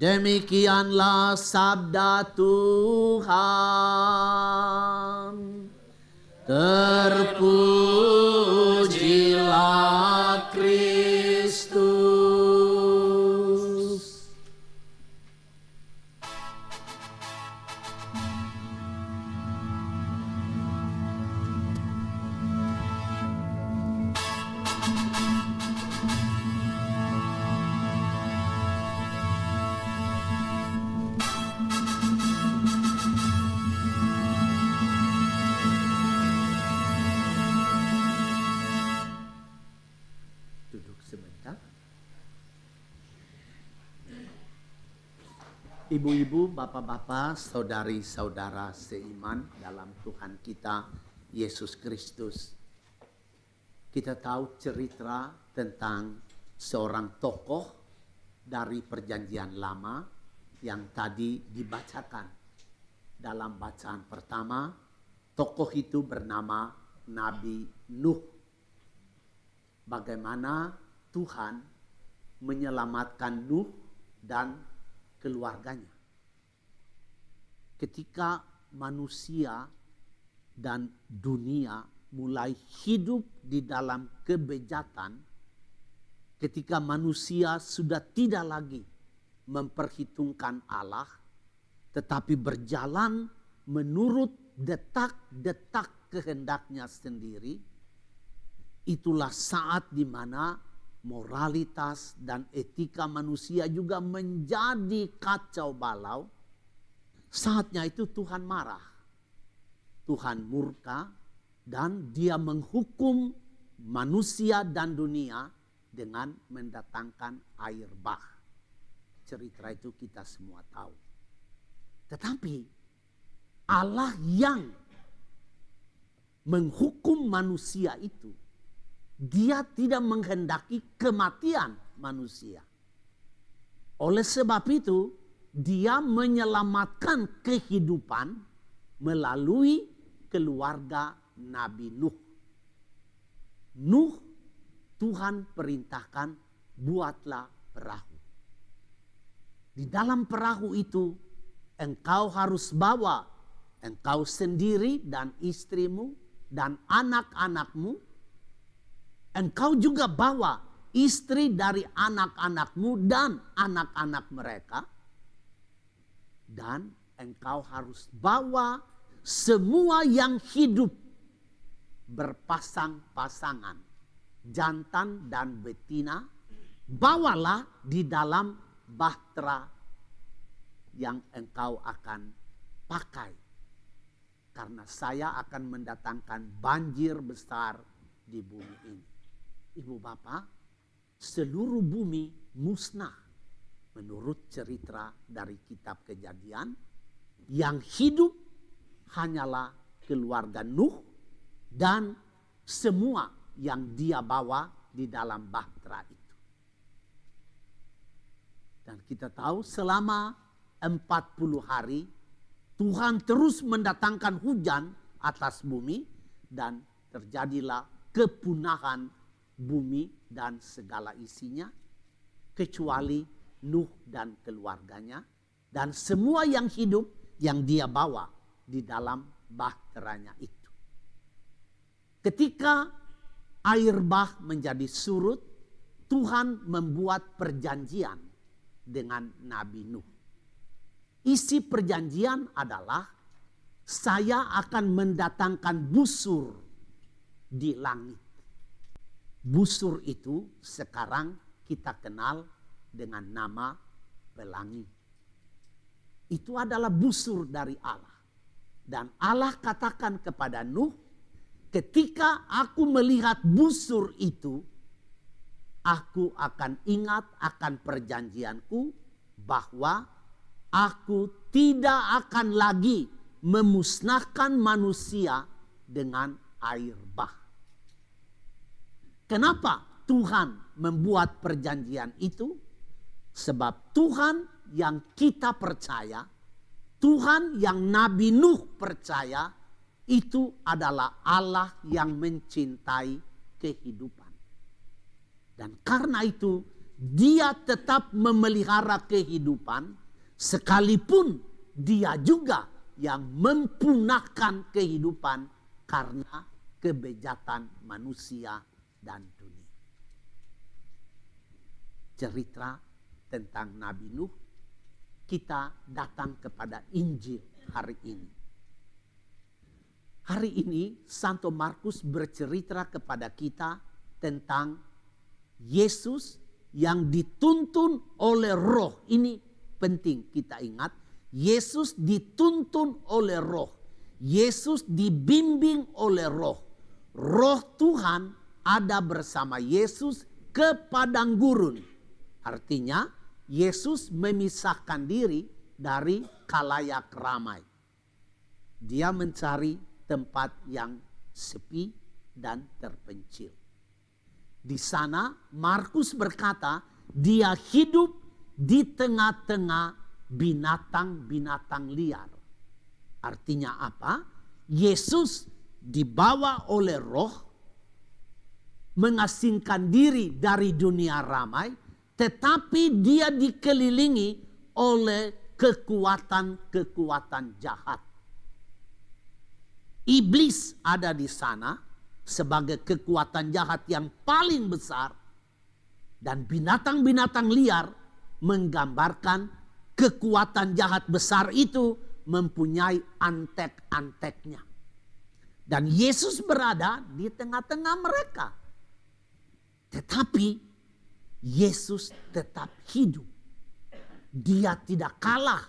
Demikianlah sabda Tuhan. Terpujilah Kristus. Ibu-ibu, bapak-bapak, saudari-saudara seiman dalam Tuhan kita Yesus Kristus. Kita tahu cerita tentang seorang tokoh dari Perjanjian Lama yang tadi dibacakan. Dalam bacaan pertama, tokoh itu bernama Nabi Nuh. Bagaimana Tuhan menyelamatkan Nuh dan keluarganya. Ketika manusia dan dunia mulai hidup di dalam kebejatan, ketika manusia sudah tidak lagi memperhitungkan Allah, tetapi berjalan menurut detak-detak kehendaknya sendiri, itulah saat di mana moralitas dan etika manusia juga menjadi kacau balau. Saatnya itu Tuhan marah. Tuhan murka dan dia menghukum manusia dan dunia dengan mendatangkan air bah. Cerita itu kita semua tahu. Tetapi Allah yang menghukum manusia itu, dia tidak menghendaki kematian manusia. Oleh sebab itu, dia menyelamatkan kehidupan melalui keluarga Nabi Nuh. Nuh, Tuhan perintahkan, buatlah perahu. Di dalam perahu itu, engkau harus bawa engkau sendiri dan istrimu dan anak-anakmu. Engkau juga bawa istri dari anak-anakmu dan anak-anak mereka. Dan engkau harus bawa semua yang hidup berpasang-pasangan, jantan dan betina. Bawalah di dalam bahtera yang engkau akan pakai. Karena saya akan mendatangkan banjir besar di bumi ini. Ibu bapak, seluruh bumi musnah menurut cerita dari kitab Kejadian. Yang hidup hanyalah keluarga Nuh dan semua yang dia bawa di dalam bahtera itu. Dan kita tahu selama 40 hari Tuhan terus mendatangkan hujan atas bumi dan terjadilah kepunahan bumi dan segala isinya, kecuali Nuh dan keluarganya dan semua yang hidup yang dia bawa di dalam bahteranya itu. Ketika air bah menjadi surut, Tuhan membuat perjanjian dengan Nabi Nuh. Isi perjanjian adalah, saya akan mendatangkan busur di langit. Busur itu sekarang kita kenal dengan nama pelangi. Itu adalah busur dari Allah. Dan Allah katakan kepada Nuh, ketika aku melihat busur itu, aku akan ingat akan perjanjianku bahwa aku tidak akan lagi memusnahkan manusia dengan air bah. Kenapa Tuhan membuat perjanjian itu? Sebab Tuhan yang kita percaya, Tuhan yang Nabi Nuh percaya, itu adalah Allah yang mencintai kehidupan. Dan karena itu dia tetap memelihara kehidupan, sekalipun dia juga yang mempunahkan kehidupan karena kebejatan manusia dan dunia. Cerita tentang Nabi Nuh, kita datang kepada Injil hari ini. Hari ini Santo Markus bercerita kepada kita tentang Yesus yang dituntun oleh Roh. Ini penting kita ingat, Yesus dituntun oleh Roh. Yesus dibimbing oleh Roh. Roh Tuhan ada bersama Yesus ke padang gurun. Artinya Yesus memisahkan diri dari khalayak ramai. Dia mencari tempat yang sepi dan terpencil. Di sana Markus berkata dia hidup di tengah-tengah binatang-binatang liar. Artinya apa? Yesus dibawa oleh Roh, mengasingkan diri dari dunia ramai, tetapi dia dikelilingi oleh kekuatan-kekuatan jahat. Iblis ada di sana sebagai kekuatan jahat yang paling besar, dan binatang-binatang liar menggambarkan kekuatan jahat besar itu mempunyai antek-anteknya. Dan Yesus berada di tengah-tengah mereka. Tetapi Yesus tetap hidup. Dia tidak kalah.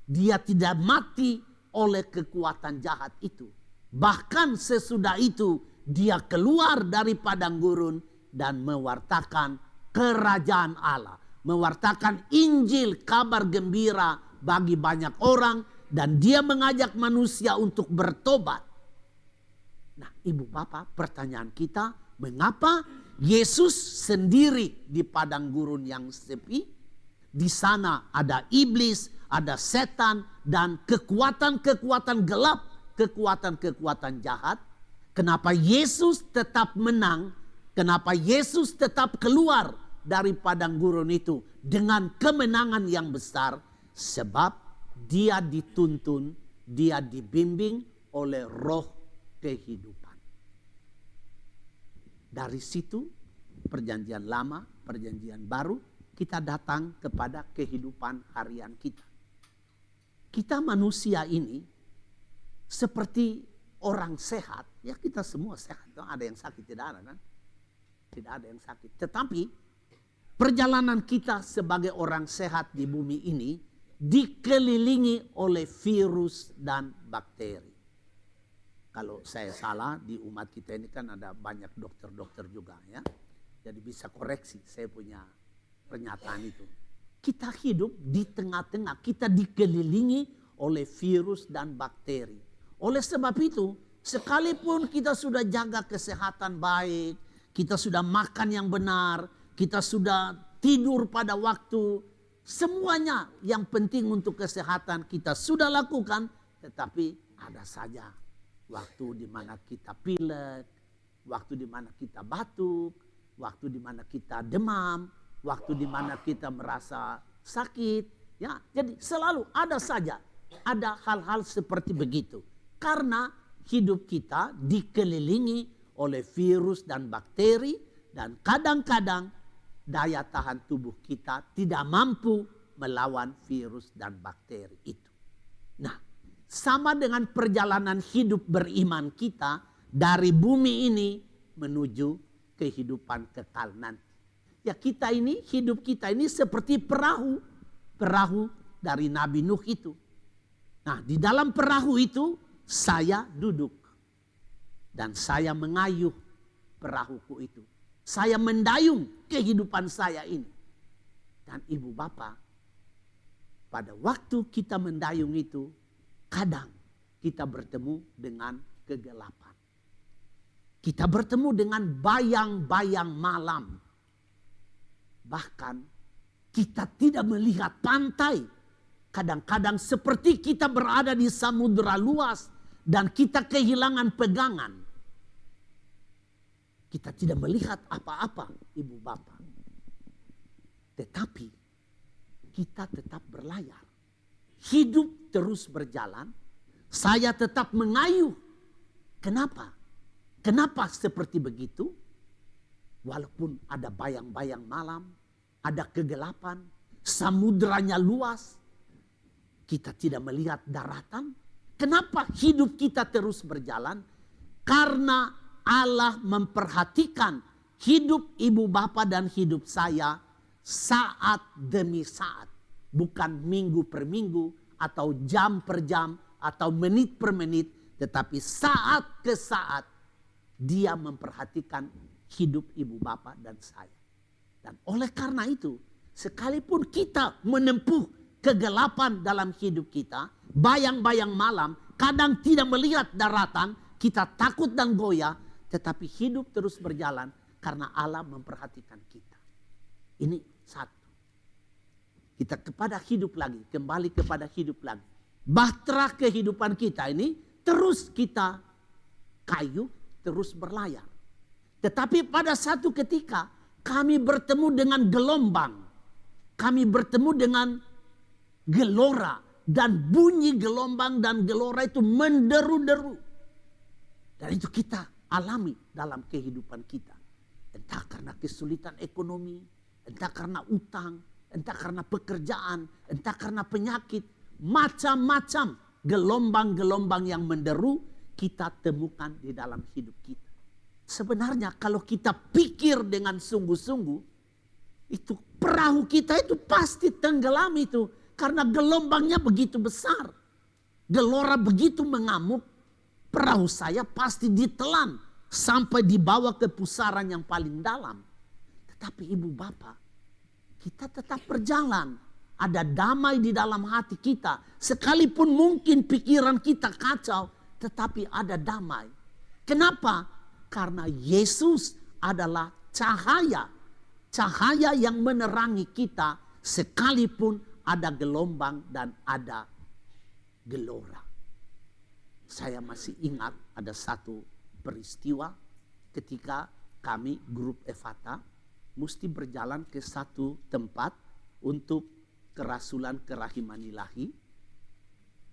Dia tidak mati oleh kekuatan jahat itu. Bahkan sesudah itu dia keluar dari padang gurun dan mewartakan kerajaan Allah. Mewartakan Injil, kabar gembira bagi banyak orang. Dan dia mengajak manusia untuk bertobat. Nah, ibu bapak, pertanyaan kita, mengapa Yesus sendiri di padang gurun yang sepi? Di sana ada iblis, ada setan, dan kekuatan-kekuatan gelap, kekuatan-kekuatan jahat. Kenapa Yesus tetap menang? Kenapa Yesus tetap keluar dari padang gurun itu dengan kemenangan yang besar? Sebab dia dituntun, dia dibimbing oleh Roh kehidupan. Dari situ perjanjian lama, perjanjian baru, kita datang kepada kehidupan harian kita. Kita manusia ini seperti orang sehat, ya kita semua sehat. Ada yang sakit, tidak ada kan? Tidak ada yang sakit. Tetapi perjalanan kita sebagai orang sehat di bumi ini dikelilingi oleh virus dan bakteri. Kalau saya salah, di umat kita ini kan ada banyak dokter-dokter juga ya. Jadi bisa koreksi saya punya pernyataan itu. Kita hidup di tengah-tengah, kita dikelilingi oleh virus dan bakteri. Oleh sebab itu, sekalipun kita sudah jaga kesehatan baik, kita sudah makan yang benar, kita sudah tidur pada waktu, semuanya yang penting untuk kesehatan kita sudah lakukan, tetapi ada saja waktu di mana kita pilek, waktu di mana kita batuk, waktu di mana kita demam, waktu di mana kita merasa sakit, ya. Jadi selalu ada saja, ada hal-hal seperti begitu. Karena hidup kita dikelilingi oleh virus dan bakteri, dan kadang-kadang daya tahan tubuh kita tidak mampu melawan virus dan bakteri itu. Nah, sama dengan perjalanan hidup beriman kita dari bumi ini menuju kehidupan kekal nanti. Ya, kita ini, hidup kita ini seperti perahu dari Nabi Nuh itu. Nah, di dalam perahu itu saya duduk dan saya mengayuh perahuku itu. Saya mendayung kehidupan saya ini. Dan ibu bapak, pada waktu kita mendayung itu, kadang kita bertemu dengan kegelapan. Kita bertemu dengan bayang-bayang malam. Bahkan kita tidak melihat pantai. Kadang-kadang seperti kita berada di samudera luas dan kita kehilangan pegangan. Kita tidak melihat apa-apa, ibu bapak. Tetapi kita tetap berlayar. Hidup terus berjalan. Saya tetap mengayuh. Kenapa? Kenapa seperti begitu? Walaupun ada bayang-bayang malam, ada kegelapan, samudranya luas, kita tidak melihat daratan. Kenapa hidup kita terus berjalan? Karena Allah memperhatikan hidup ibu bapa dan hidup saya saat demi saat. Bukan minggu per minggu atau jam per jam atau menit per menit. Tetapi saat ke saat dia memperhatikan hidup ibu bapa dan saya. Dan oleh karena itu sekalipun kita menempuh kegelapan dalam hidup kita, bayang-bayang malam, kadang tidak melihat daratan, kita takut dan goyah, tetapi hidup terus berjalan karena Allah memperhatikan kita. Ini satu. Kita kepada hidup lagi, kembali kepada hidup lagi. Bahtera kehidupan kita ini terus kita kayu, terus berlayar. Tetapi pada satu ketika kami bertemu dengan gelombang. Kami bertemu dengan gelora. Dan bunyi gelombang dan gelora itu menderu-deru. Dan itu kita alami dalam kehidupan kita. Entah karena kesulitan ekonomi, entah karena utang, entah karena pekerjaan, entah karena penyakit. Macam-macam gelombang-gelombang yang menderu kita temukan di dalam hidup kita. Sebenarnya kalau kita pikir dengan sungguh-sungguh, itu perahu kita itu pasti tenggelam itu. Karena gelombangnya begitu besar. Gelora begitu mengamuk. Perahu saya pasti ditelan. Sampai dibawa ke pusaran yang paling dalam. Tetapi ibu bapak, kita tetap berjalan. Ada damai di dalam hati kita. Sekalipun mungkin pikiran kita kacau, tetapi ada damai. Kenapa? Karena Yesus adalah cahaya. Cahaya yang menerangi kita sekalipun ada gelombang dan ada gelora. Saya masih ingat ada satu peristiwa ketika kami grup Efata mesti berjalan ke satu tempat untuk kerasulan kerahiman ilahi.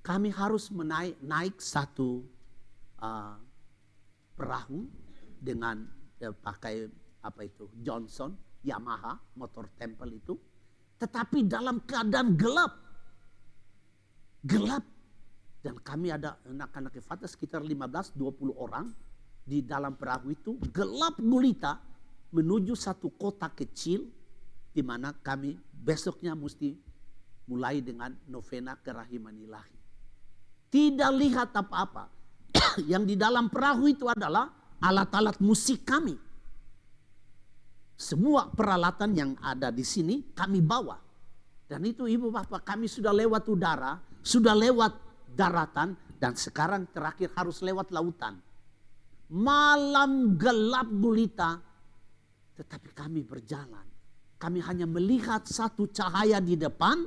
Kami harus naik satu perahu dengan pakai Johnson, Yamaha, motor tempel itu. Tetapi dalam keadaan gelap. Gelap. Dan kami ada anak-anak Efata sekitar 15-20 orang. Di dalam perahu itu gelap gulita. Menuju satu kota kecil. Di mana kami besoknya mesti mulai dengan novena kerahiman ilahi. Tidak lihat apa-apa. Yang di dalam perahu itu adalah alat-alat musik kami. Semua peralatan yang ada di sini kami bawa. Dan itu ibu bapak kami sudah lewat udara, sudah lewat daratan, dan sekarang terakhir harus lewat lautan. Malam gelap gulita, tetapi kami berjalan. Kami hanya melihat satu cahaya di depan,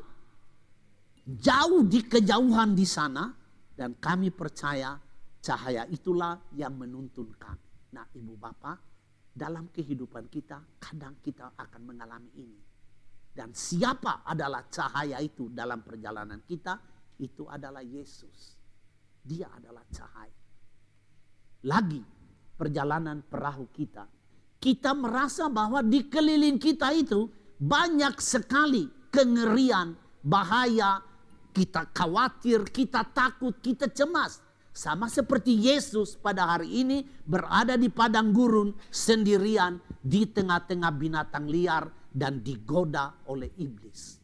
jauh di kejauhan di sana, dan kami percaya cahaya itulah yang menuntun kami. Nah ibu bapak, dalam kehidupan kita, kadang kita akan mengalami ini. Dan siapa adalah cahaya itu dalam perjalanan kita? Itu adalah Yesus. Dia adalah cahaya. Lagi perjalanan perahu kita. Kita merasa bahwa di keliling kita itu banyak sekali kengerian, bahaya. Kita khawatir, kita takut, kita cemas. Sama seperti Yesus pada hari ini berada di padang gurun sendirian di tengah-tengah binatang liar dan digoda oleh iblis.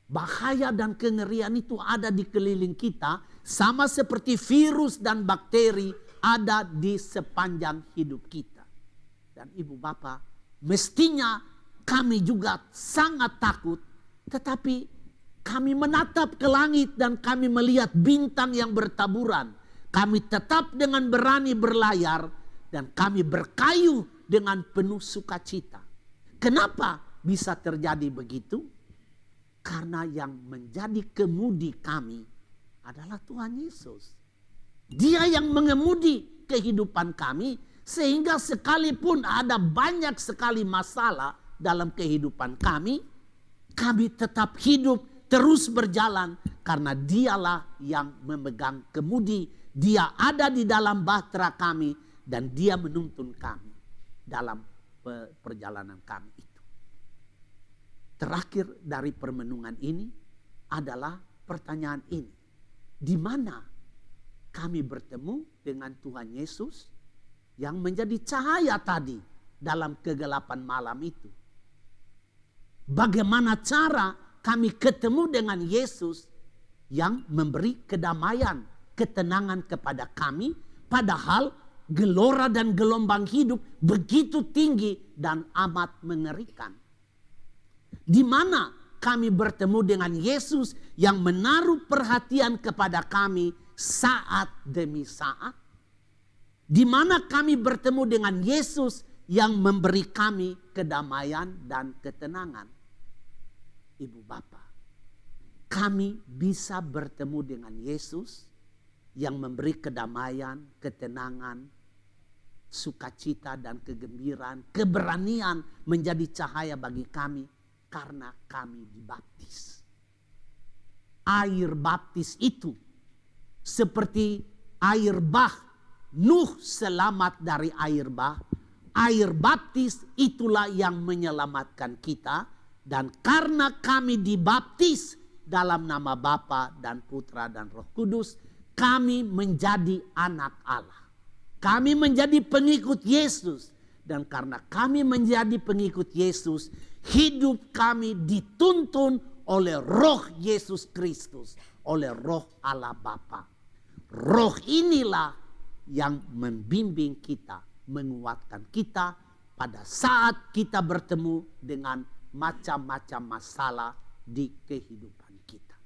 Bahaya dan kengerian itu ada di keliling kita sama seperti virus dan bakteri ada di sepanjang hidup kita. Dan ibu bapak, mestinya kami juga sangat takut, tetapi kami menatap ke langit dan kami melihat bintang yang bertaburan. Kami tetap dengan berani berlayar dan kami berkayuh dengan penuh sukacita. Kenapa bisa terjadi begitu? Karena yang menjadi kemudi kami adalah Tuhan Yesus. Dia yang mengemudi kehidupan kami sehingga sekalipun ada banyak sekali masalah dalam kehidupan kami, kami tetap hidup, terus berjalan. Karena dialah yang memegang kemudi. Dia ada di dalam bahtera kami dan dia menuntun kami dalam perjalanan kami itu. Terakhir dari permenungan ini adalah pertanyaan ini. Di mana kami bertemu dengan Tuhan Yesus yang menjadi cahaya tadi dalam kegelapan malam itu? Bagaimana cara kami ketemu dengan Yesus yang memberi kedamaian, ketenangan kepada kami, padahal gelora dan gelombang hidup begitu tinggi dan amat mengerikan. Di mana kami bertemu dengan Yesus yang menaruh perhatian kepada kami saat demi saat. Di mana kami bertemu dengan Yesus yang memberi kami kedamaian dan ketenangan. Ibu Bapa, kami bisa bertemu dengan Yesus yang memberi kedamaian, ketenangan, sukacita dan kegembiraan, keberanian menjadi cahaya bagi kami karena kami dibaptis. Air baptis itu seperti air bah. Nuh selamat dari air bah. Air baptis itulah yang menyelamatkan kita. Dan karena kami dibaptis dalam nama Bapa dan Putra dan Roh Kudus, kami menjadi anak Allah. Kami menjadi pengikut Yesus. Dan karena kami menjadi pengikut Yesus, hidup kami dituntun oleh Roh Yesus Kristus, oleh Roh Allah Bapa. Roh inilah yang membimbing kita, menguatkan kita pada saat kita bertemu dengan macam-macam masalah di kehidupan kita.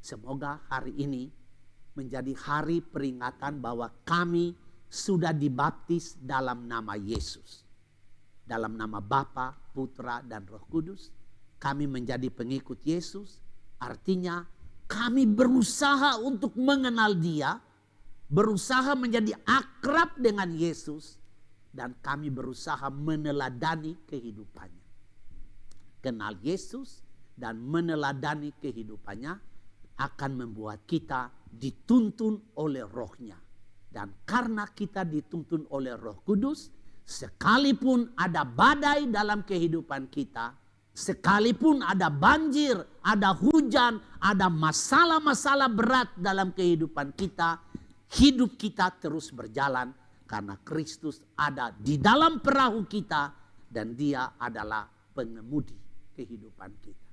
Semoga hari ini menjadi hari peringatan bahwa kami sudah dibaptis dalam nama Yesus. Dalam nama Bapa, Putra, dan Roh Kudus. Kami menjadi pengikut Yesus. Artinya kami berusaha untuk mengenal Dia. Berusaha menjadi akrab dengan Yesus. Dan kami berusaha meneladani kehidupannya. Kenal Yesus dan meneladani kehidupannya akan membuat kita dituntun oleh Roh-Nya. Dan karena kita dituntun oleh Roh Kudus, sekalipun ada badai dalam kehidupan kita, sekalipun ada banjir, ada hujan, ada masalah-masalah berat dalam kehidupan kita, hidup kita terus berjalan karena Kristus ada di dalam perahu kita dan Dia adalah pengemudi kehidupan kita.